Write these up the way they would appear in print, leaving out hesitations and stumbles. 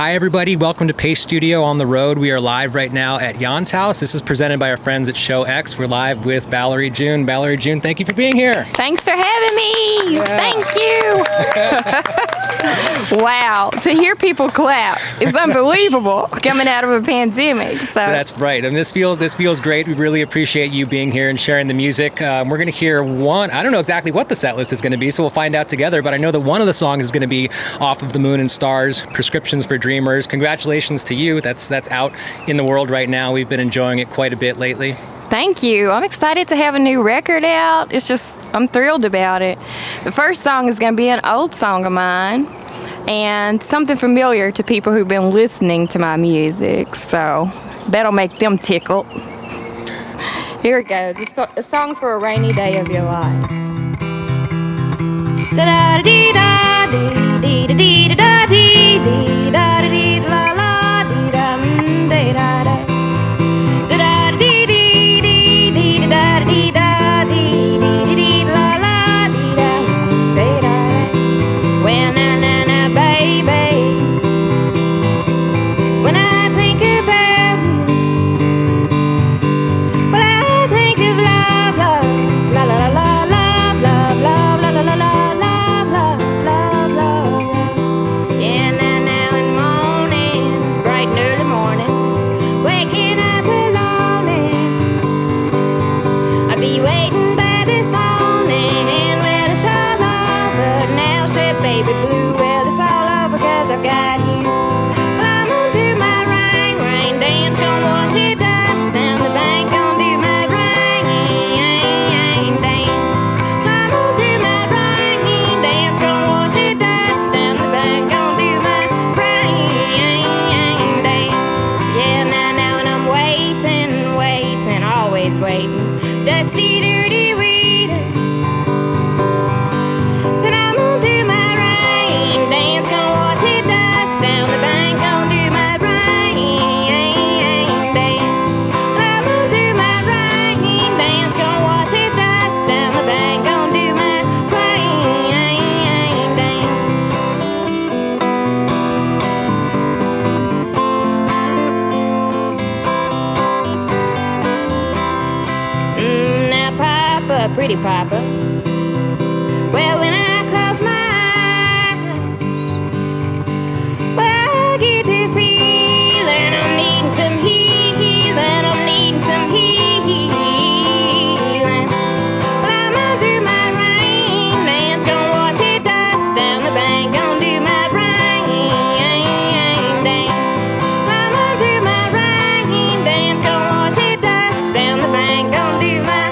Hi, everybody. Welcome to Pace Studio on the Road. We are live right now at Jaan's house. This is presented by our friends at Show X. We're live with Valerie, Jaan. Valerie, Jaan, thank you for being here. Thanks for having me. Yeah. Thank you. Wow. To hear people clap is unbelievable coming out of a pandemic. So that's right. And this feels great. We really appreciate you being here and sharing the music. We're going to hear one. I don't know exactly what the set list is going to be, so we'll find out together. But I know that one of the songs is going to be off of The Moon and Stars, Prescriptions for Dreamers. Congratulations to you. That's out in the world right now. We've been enjoying it quite a bit lately. Thank you. I'm excited to have a new record out. I'm thrilled about it. The first song is going to be an old song of mine and something familiar to people who've been listening to my music. So that'll make them tickled. Here it goes. It's a song for a rainy day of your life. Pretty Papa. Well, when I close my eyes, well, I get to feeling I'm needing some healing, I'm needing some healing. Well, I'm gonna do my rain dance, gonna wash the dust down the bank, gonna do my rain dance. Well, I'm gonna do my rain dance, gonna wash the dust down the bank, gonna do my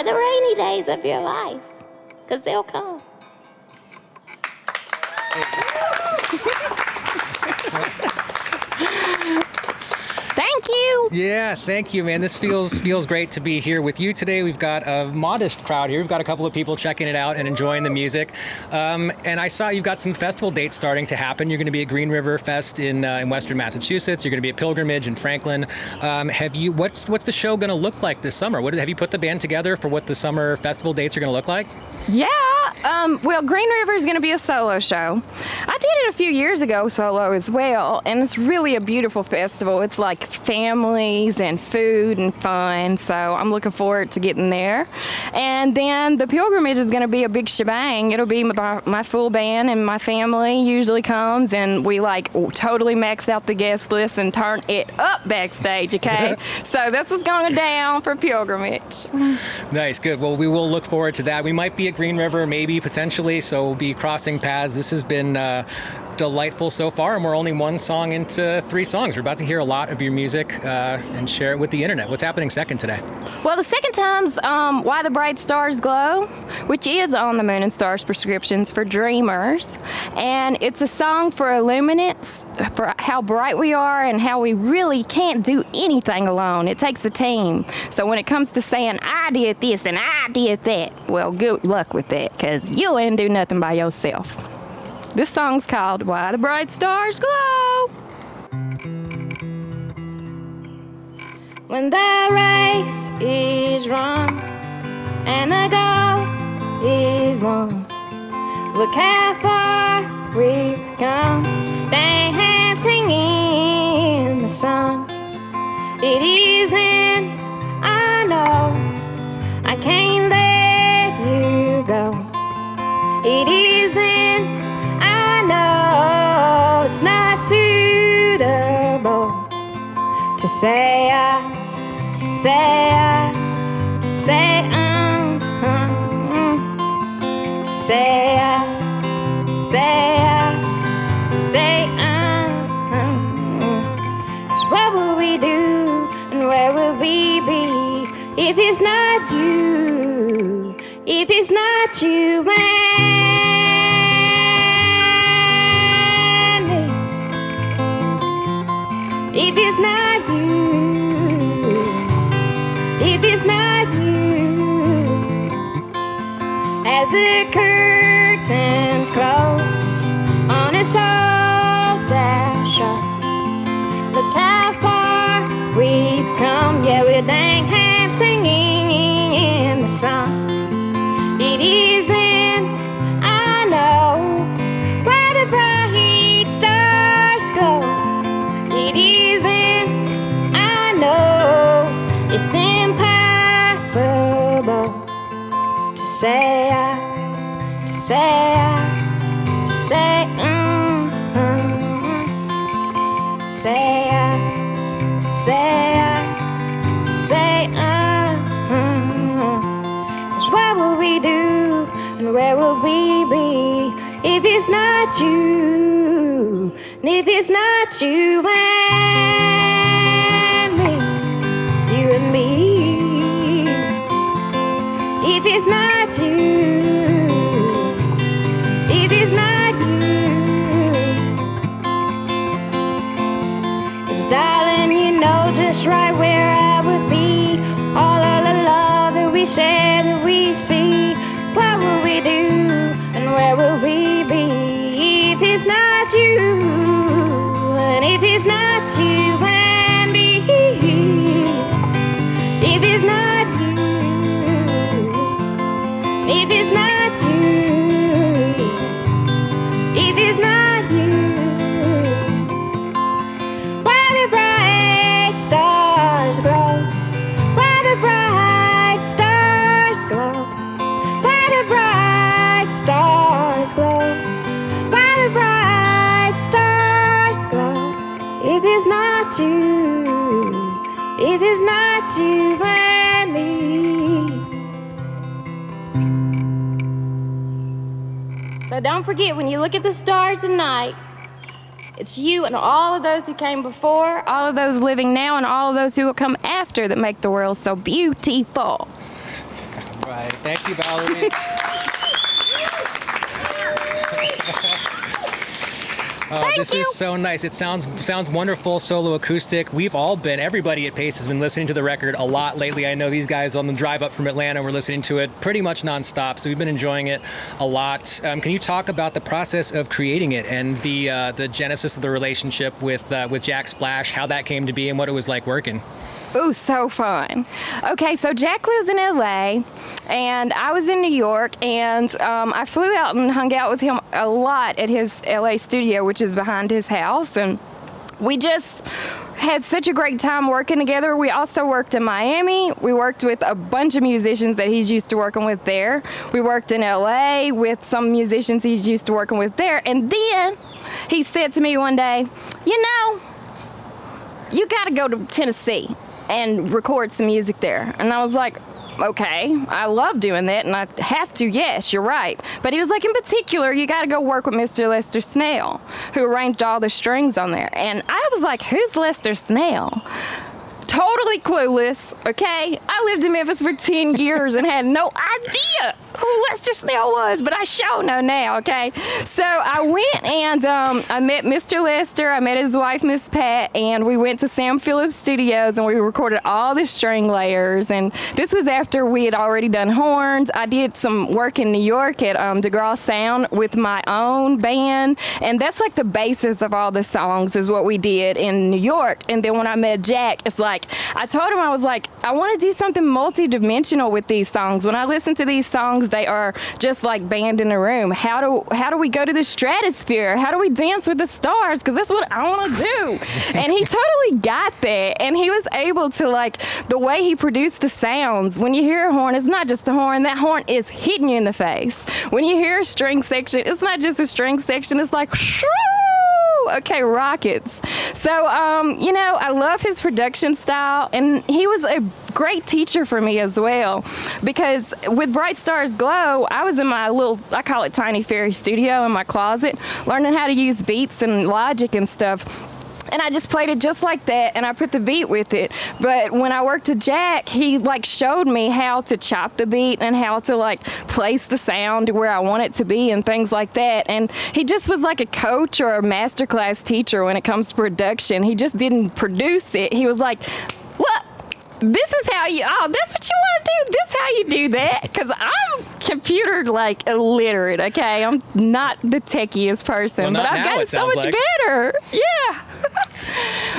the rainy days of your life, because they'll come. Thank you. Yeah, thank you, man. This feels great to be here with you today. We've got a modest crowd here. We've got a couple of people checking it out and enjoying the music. And I saw you've got some festival dates starting to happen. You're going to be at Green River Fest in Western Massachusetts. You're going to be at Pilgrimage in Franklin. What's the show going to look like this summer? Have you put the band together for what the summer festival dates are going to look like? Yeah. Well, Green River is going to be a solo show. I did it a few years ago solo as well, and it's really a beautiful festival. It's like families and food and fun, so I'm looking forward to getting there. And then the Pilgrimage is going to be a big shebang. It'll be my full band, and my family usually comes, and we totally max out the guest list and turn it up backstage, okay? So this is going down for Pilgrimage. Nice, good. Well, we will look forward to that. We might be at Green River, maybe, potentially, so we'll be crossing paths. This has been delightful so far, and we're only one song into 3 songs. We're about to hear a lot of your music and share it with the internet. What's happening second today? Well, the second time's Why the Bright Stars Glow, which is on the Moon and Stars Prescriptions for Dreamers. And it's a song for illuminates, for how bright we are and how we really can't do anything alone. It takes a team. So when it comes to saying, I did this and I did that, well, good luck with that, because you ain't do nothing by yourself. This song's called Why the Bright Stars Glow. when the race is run and the goal is won. Look how far we've come, dancing in the sun. It is then I know I can't let you go. It is then I know it's not suitable to say to say to say to say to say So what will we do and where will we be if it's not you, if it's not you and me, if it's not you, if it's not you. As the curtains close on a shoulder show, look how far we've come. Yeah, we're dang singing in the sun. It is in I know where the bright stars go. It is in I know it's impossible to say to say to say to say to say to say What will we do and where will we be if it's not you, and if it's not you and me, you and me, if it's not you, if it's not you. 'Cause darling, you know just right where I would be, all of the love that we share, that we see. What will we do and where will we be if it's not you, and if it's not you and me, if it's not you, if it's not you, if it's not you. Why the bright stars glow, why the bright stars glow, why the bright stars glow, why the bright stars glow. If it's not you, if it's not you and me. So don't forget, when you look at the stars at night, it's you and all of those who came before, all of those living now, and all of those who will come after that make the world so beautiful. Right. Thank you, Valerie. This is so nice. It sounds wonderful, solo acoustic. We've all been, everybody at Pace has been listening to the record a lot lately. I know these guys on the drive up from Atlanta were listening to it pretty much nonstop, so we've been enjoying it a lot. Can you talk about the process of creating it and the genesis of the relationship with Jack Splash, how that came to be and what it was like working? Ooh, so fun. Okay, so Jack lives in LA, and I was in New York, and I flew out and hung out with him a lot at his LA studio, which is behind his house, and we just had such a great time working together. We also worked in Miami. We worked with a bunch of musicians that he's used to working with there. We worked in LA with some musicians he's used to working with there, and then he said to me one day, you know, you gotta go to Tennessee and record some music there. And I was like, okay, I love doing that, and I have to, yes, you're right. But he was like, in particular, you gotta go work with Mr. Lester Snell, who arranged all the strings on there. And I was like, who's Lester Snell? Totally clueless, okay? I lived in Memphis for 10 years and had no idea who Lester Snell was, but I sure know now, okay? So I went and I met Mr. Lester, I met his wife, Miss Pat, and we went to Sam Phillips Studios and we recorded all the string layers. And this was after we had already done horns. I did some work in New York at DeGraw Sound with my own band, and that's like the basis of all the songs is what we did in New York. And then when I met Jack, it's like, I told him, I was like, I want to do something multi-dimensional with these songs. When I listen to these songs, they are just like band in a room. How do we go to the stratosphere? How do we dance with the stars? Because that's what I want to do. And he totally got that. And he was able to, like, the way he produced the sounds. When you hear a horn, it's not just a horn. That horn is hitting you in the face. When you hear a string section, it's not just a string section. It's like, shoo! Okay, rockets. So, I love his production style, and he was a great teacher for me as well, because with Bright Stars Glow, I was in my little, I call it Tiny Fairy studio in my closet, learning how to use beats and Logic and stuff. And I just played it just like that, and I put the beat with it. But when I worked with Jack, he like showed me how to chop the beat and how to like place the sound where I want it to be and things like that. And he just was like a coach or a masterclass teacher when it comes to production. He just didn't produce it. He was like, "What? This is how you, that's what you want to do? This is how you do that?" Because I'm computer like illiterate, okay? I'm not the techiest person, well, but I've gotten so much better. Yeah.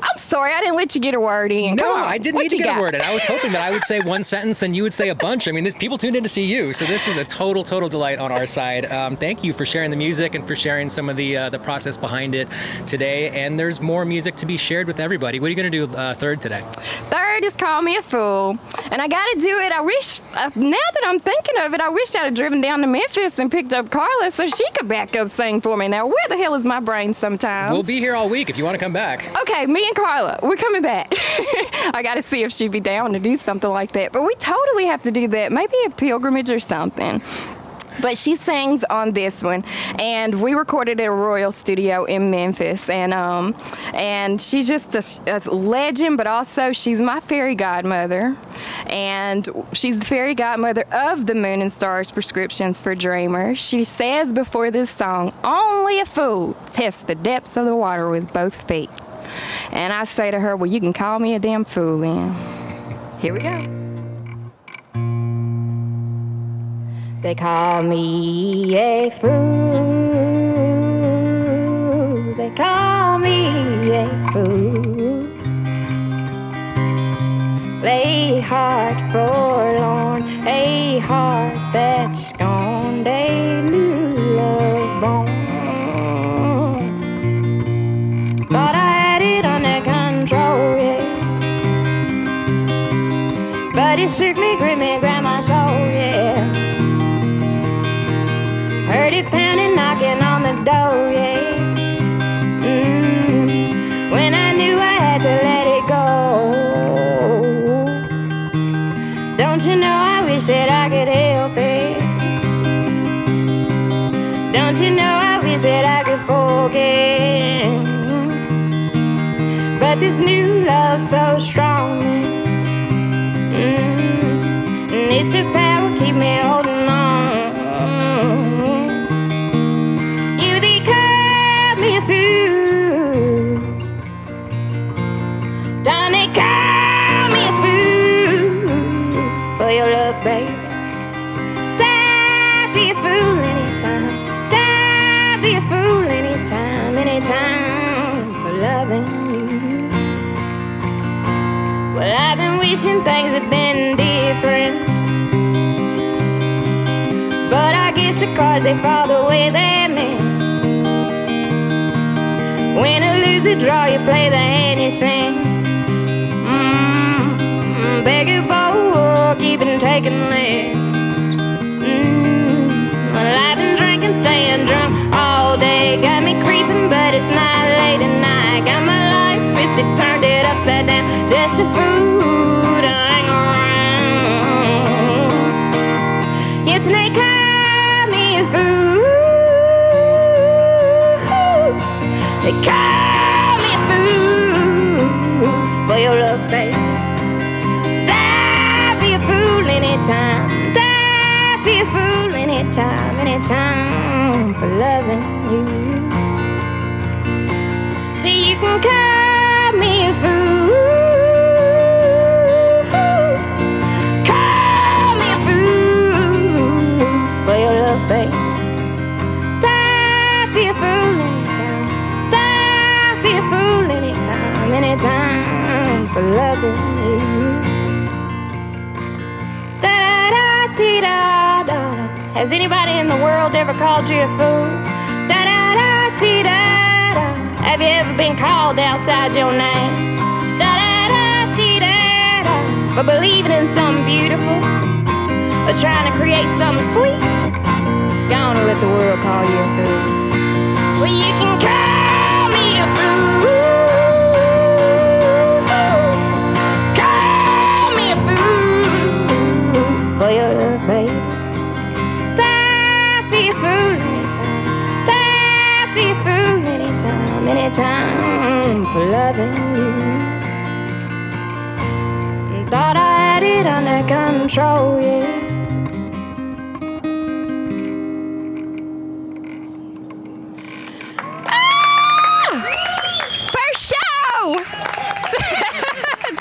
I'm sorry, I didn't let you get a word in. No, I didn't need to get a word in. I was hoping that I would say one sentence, then you would say a bunch. I mean, people tuned in to see you, so this is a total delight on our side. Thank you for sharing the music and for sharing some of the process behind it today. And there's more music to be shared with everybody. What are you going to do third today? Third is Call Me a Fool, and I got to do it. I wish, now that I'm thinking of it, I wish I'd have driven down to Memphis and picked up Carla so she could back up sing for me. Now, where the hell is my brain sometimes? We'll be here all week if you want to come back. Okay, me and Carla, we're coming back. I got to see if she'd be down to do something like that. But we totally have to do that. Maybe a pilgrimage or something. But she sings on this one, and we recorded at a Royal Studio in Memphis, and she's just a legend, but also she's my fairy godmother, and she's the fairy godmother of the Moon and Stars Prescriptions for Dreamers. She says before this song, "Only a fool tests the depths of the water with both feet." And I say to her, well, you can call me a damn fool then. Here we go. They call me a fool. They call me a fool. A heart forlorn, a heart that's scorned, a new love born. Thought I had it under control, yeah. But it shook me, gripped me, grabbed my soul, yeah. Heard it pounding, knocking on the door, yeah. When I knew I had to let it go. Don't you know I wish that I could help it? Don't you know I wish that I could forget? But this new love's so strong, and it's the power keep me holding on. Baby, die be a fool anytime. Die be a fool anytime, anytime for loving you. Well, I've been wishing things had been different, but I guess the cards they fall the way they're meant. When you lose a draw, you play the hand you sing. Beg you both, keeping taking less. Well, I've been drinking, staying drunk all day. Got me creeping, but it's not late at night. Got my life twisted, turned it upside down. Just a fool to hang around. Yes, and they call me a fool. They call me a fool for your love, baby. Anytime, die be a fool anytime for loving you. So you can call me a fool, call me a fool for your love, babe. Die for your fool anytime, die for your fool anytime for loving you. Da-da-da-dee-da-da. Has anybody in the world ever called you a fool? Da-da-da-dee-da-da. Have you ever been called outside your name? Da-da-da-dee-da-da. For believing in something beautiful or trying to create something sweet? Gonna let the world call you a fool. Well, you can call me a fool. Call me a fool for your love, baby. Die for your fool anytime. Die for your fool anytime for loving you. Thought I had it under control, yeah.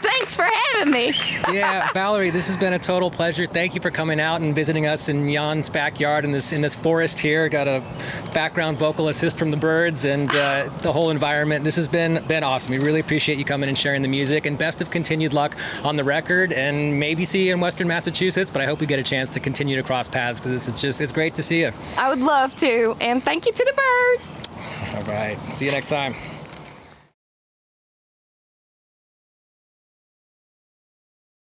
Thanks for having me. Yeah, Valerie, this has been a total pleasure. Thank you for coming out and visiting us in Jaan's backyard in this forest here. Got a background vocal assist from the birds and the whole environment. This has been awesome. We really appreciate you coming and sharing the music, and best of continued luck on the record, and maybe see you in Western Massachusetts, but I hope we get a chance to continue to cross paths, because it's great to see you. I would love to, and thank you to the birds. All right, see you next time.